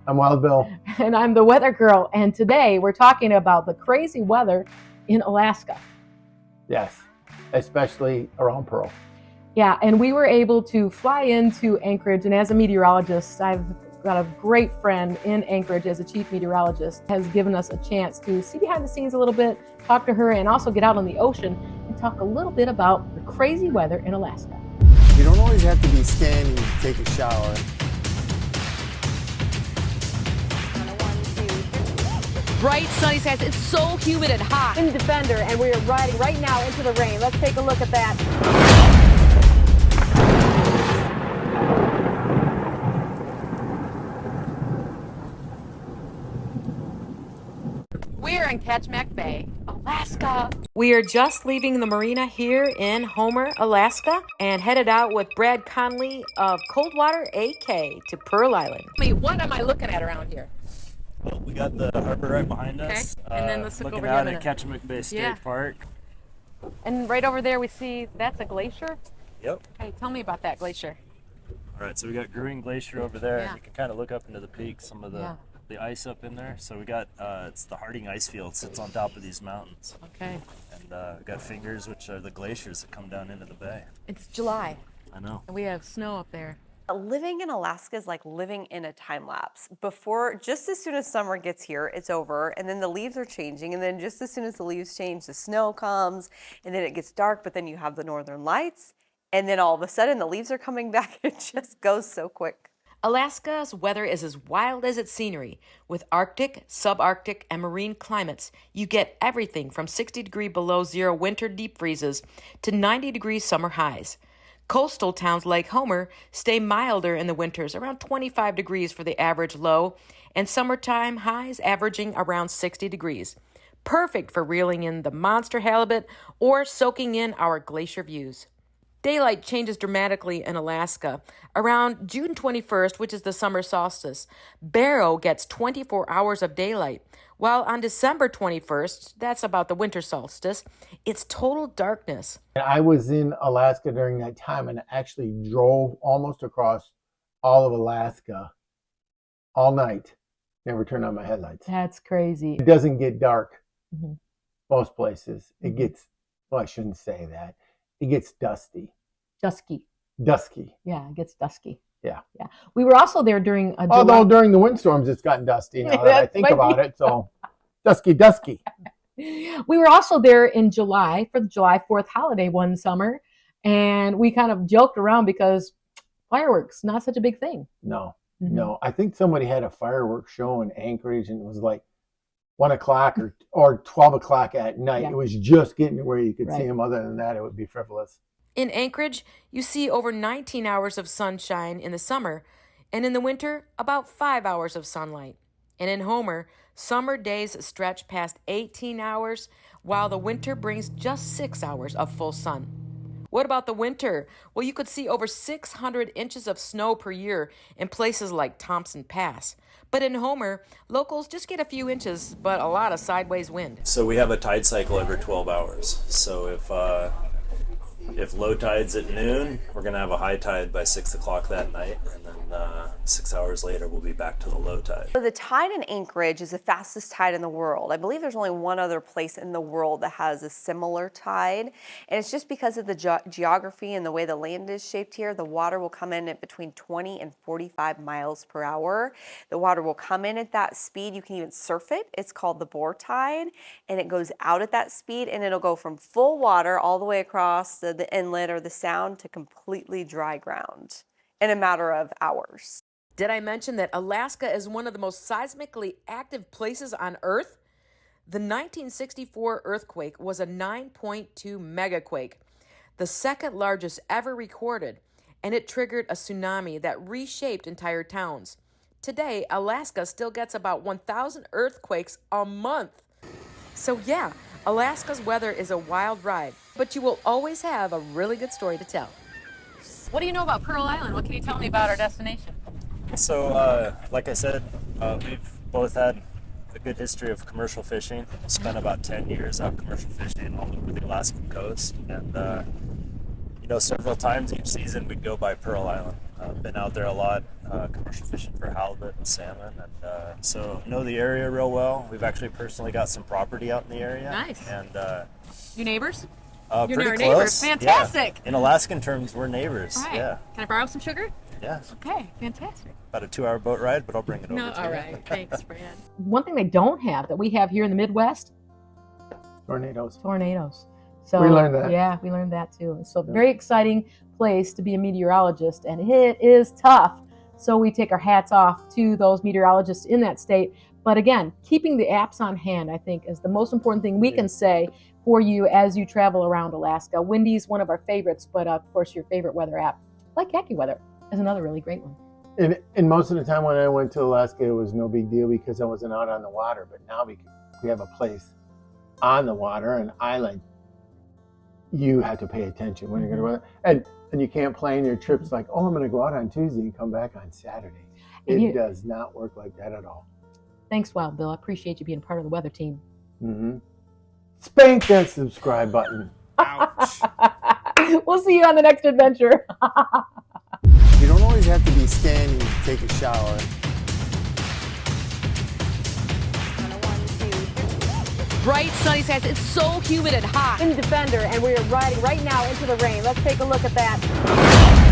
I'm Wild Bill. And I'm the Weather Girl. And today we're talking about the crazy weather in Alaska. Yes, especially around Pearl. Yeah, and we were able to fly into Anchorage. And as a meteorologist, I've got a great friend in Anchorage as a chief meteorologist, has given us a chance to see behind the scenes a little bit, talk to her, and also get out on the ocean and talk a little bit about the crazy weather in Alaska. You don't always have to be standing to take a shower. Bright sunny skies. It's so humid and hot. In Defender, and we are riding right now into the rain. Let's take a look at that. We're in Ketchikan Bay, Alaska. We are just leaving the marina here in Homer, Alaska, and headed out with Brad Conley of Coldwater AK to Pearl Island. What am I looking at around here? Well, we got the harbor right behind us. And then let's look looking over out here at Ketchikan Bay State Park. And right over there we see that's a glacier. Yep. Hey, tell me about that glacier. All right, so we got Green Glacier over there. Yeah. You can kind of look up into the peaks, some of the ice up in there. So we got it's the Harding ice field sits on top of these mountains. Okay. And we got fingers, which are the glaciers that come down into the bay. It's July. I know. And we have snow up there. Living in Alaska is like living in a time lapse. Just as soon as summer gets here, it's over, and then the leaves are changing, and then just as soon as the leaves change, the snow comes, and then it gets dark, but then you have the northern lights, and then all of a sudden the leaves are coming back. It just goes so quick. Alaska's weather is as wild as its scenery. With Arctic, subarctic, and marine climates, you get everything from 60-degree below zero winter deep freezes to 90-degree summer highs. Coastal towns like Homer stay milder in the winters, around 25 degrees for the average low, and summertime highs averaging around 60 degrees. Perfect for reeling in the monster halibut or soaking in our glacier views. Daylight changes dramatically in Alaska. Around June 21st, which is the summer solstice, Barrow gets 24 hours of daylight, while on December 21st, that's about the winter solstice, it's total darkness. I was in Alaska during that time and actually drove almost across all of Alaska all night. Never turned on my headlights. That's crazy. It doesn't get dark most places. It gets, well, I shouldn't say that. It gets dusty. Dusky. Yeah, it gets dusky. Yeah. We were also there during July. Although during the windstorms, it's gotten dusty now that I think about it. So dusky. We were also there in July for the July 4th holiday one summer, and we kind of joked around because fireworks, not such a big thing. No. I think somebody had a fireworks show in Anchorage, and it was like 1 o'clock or 12 o'clock at night. Yeah. It was just getting to where you could Right. see them. Other than that, it would be frivolous. In Anchorage, you see over 19 hours of sunshine in the summer, and in the winter, about 5 hours of sunlight. And in Homer, summer days stretch past 18 hours, while the winter brings just 6 hours of full sun. What about the winter? Well, you could see over 600 inches of snow per year in places like Thompson Pass. But in Homer, locals just get a few inches, but a lot of sideways wind. So we have a tide cycle every 12 hours. So if low tide's at noon, we're going to have a high tide by 6 o'clock that night, and then 6 hours later we'll be back to the low tide. So the tide in Anchorage is the fastest tide in the world. I believe there's only one other place in the world that has a similar tide, and it's just because of the geography and the way the land is shaped here. The water will come in at between 20 and 45 miles per hour. The water will come in at that speed. You can even surf it. It's called the Boar Tide, and it goes out at that speed, and it'll go from full water all the way across the inlet or the sound to completely dry ground in a matter of hours. Did I mention that Alaska is one of the most seismically active places on Earth? The 1964 earthquake was a 9.2 megaquake, the second largest ever recorded, and it triggered a tsunami that reshaped entire towns. Today, Alaska still gets about 1,000 earthquakes a month. So yeah, Alaska's weather is a wild ride, but you will always have a really good story to tell. What do you know about Pearl Island? What can you tell me about our destination? So, like I said, we've both had a good history of commercial fishing. Spent about 10 years out commercial fishing all over the Alaskan coast, and several times each season we'd go by Pearl Island. Been out there a lot, commercial fishing for halibut and salmon, and so know the area real well. We've actually personally got some property out in the area. Nice. And You neighbors? You're You're pretty neighbors. close. Fantastic. Yeah. In Alaskan terms, we're neighbors. All right. Yeah. Can I borrow some sugar? Yes. Okay, fantastic. About a 2-hour boat ride, but I'll bring it over No, to all you. right. Thanks, Fran. One thing they don't have that we have here in the Midwest, Tornadoes. tornadoes. So We learned that. Yeah, we learned that too. So very exciting place to be a meteorologist, and it is tough. So we take our hats off to those meteorologists in that state. But again, keeping the apps on hand, I think, is the most important thing we can say for you as you travel around Alaska. Windy's one of our favorites, but of course your favorite weather app, like AccuWeather, is another really great one. And most of the time when I went to Alaska, it was no big deal because I wasn't out on the water. But now we have a place on the water, an island. You have to pay attention when you're going to and you can't plan your trips like, oh, I'm going to go out on Tuesday and come back on Saturday. It does not work like that at all. Thanks, Wild Bill. I appreciate you being part of the weather team. Mm-hmm. Spank that subscribe button. Ouch. We'll see you on the next adventure. You don't always have to be standing to take a shower. Bright sunny skies. It's so humid and hot. In Defender, and we are riding right now into the rain. Let's take a look at that.